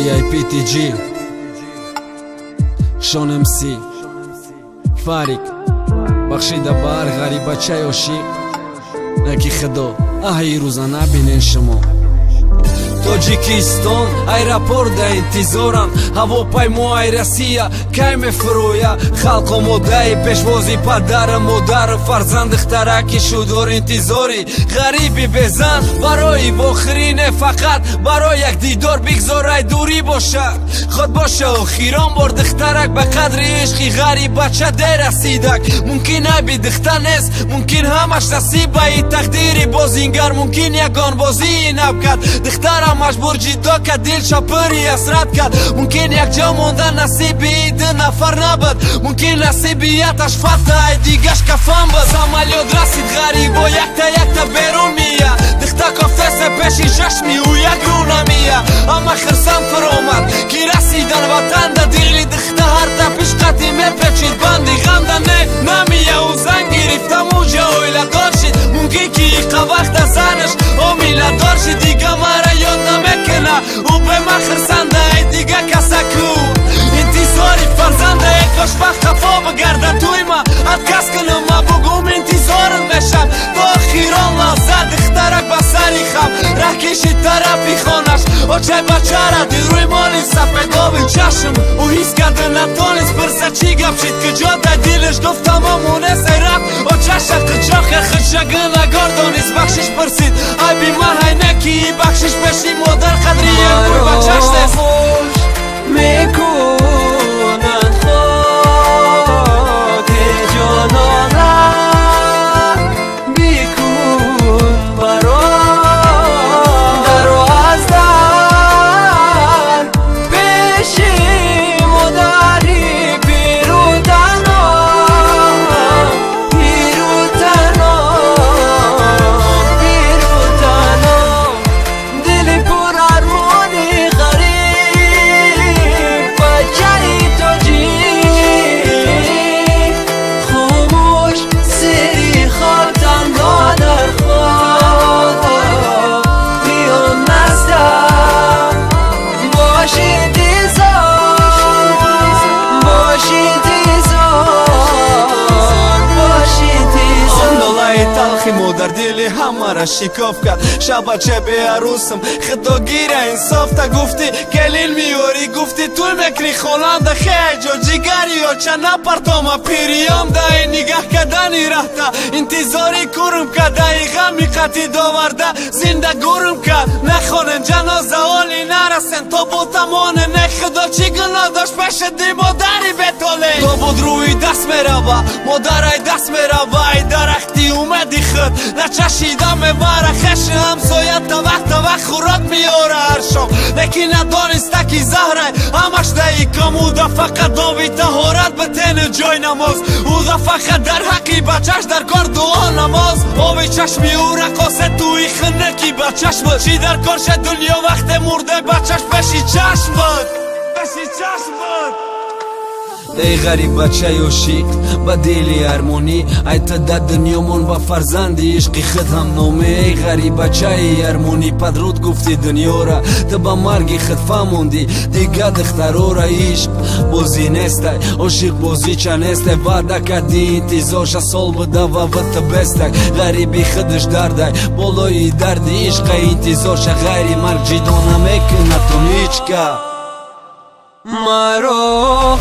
VIP شانم سی فاریک بخشیده بر غریبه چه عاشق نکی خدا اهی روزا نبینین شما Тоҷикистон аэропорт да интизорам ҳавопаймои Россия кай мефурӯя халқу модаи пешвози падару модару фарзанд духтараки шудор интизори ғариби безан барои вохирине фақат барои як дидор бигзорай дурӣ бошад худ боша охирон бор духтарак ба қадри ишқи ғарибача дерасидак мумкин айби духтар нест мумкин ҳамаш насибаи тақдири бозингар мумкин ягон бозии нав кард духтара مجبور جدا که دل شپری اسرت کرد ممکن یک جا موندن نصیبی ده نفر نبود ممکن نصیبیتش فتح دیگش کفن بود سمالیات رسید غریب و یک تا بیرون میه دختا کافس پیشی ششمی و یک رو نمیه اما خرسم فرامد که رسیدن وطن ده دیلی دختا هر تا پیش قطی میپچید بندی غم ده نمیه و زن گرفتم و جایله دار شد ممکن که ایقا وقت زنش امیله دار شد دیگه مرا یاد نمیکنه او به من خرسنده ای دیگه کسکو انتظاری فرزنده ای کاش وقت خفا بگرده توی ما ات کس کنم ما بگم انتظارم بشم تا آخیران لحظه دخترک بسری خم ره کشید طرفی خانش و چه بچه را دید روی مالی سپیدابی چشم او حیث کرده نتانست برسه چی گپ شید که جا در دیلش گفتم امونه سیرم و چشت قچاق خشگه نگاردانیست بخشش پرسید ای بی من های نکی بخشش بشی مادر قدریه بور بچهش نیست میکنن خود جانانه بیکن برام در و از در پیشی مادری پیروتنا دلی پر ارمانی غریب بچه‌ی تاجیک خاموش سری خواب تنها در خواب بیان نزدم باشی دیزار باشی دیزار باشی دیزار آمدالای تلخی مادر دلی همه را شکاف کرد شب چه به عروسم خدا گیره انصاف تا گفتی کلیل میاری گفتی توی مکری خونم ده خیجا جیگری یا چه نپرتام پیریام ده نگاه کدنی رهتا انتظاری کرم که ده غمی قطی داورده زنده گرم که نخونن جنازه حالی نرسن تا بوتمانه نه خدا چی گناه داشت پیش دی مادری بتاله تا بود روی دست میروا مادرای دست میروا ای درختی اومدی خود نچشیدم میبره خش همسایت تا وقت خوراک میاره هر شام لیکن ندانسته که زهره همش دهی کم او ده فقط داوی طهارت بتنه جای نماز او ده فقط در حقی بچش در کار دعا نماز آبی چشمی او رقاصه توی خنکی بچش بود چی در کار شد دنیا وقت مرده بچش پشی چشم بود پشی چشم بود ای غریب بچه عاشق با دلی ارمانی ای تا در دنیامون و فرزندی عشقی خود هم نامه ای غریب بچه ارمانی پدرود گفتی دنیا را تا با مرگی خود فهموندی دیگه دخترها را عشق بازی نیسته عاشق بازی چه نیسته وعده کردی انتظارش سال بده و وقت بسته غریبی خودش درده بالای درد عشق انتظارش غیر مرگ جدا نمیکنه تو هیچ که مرا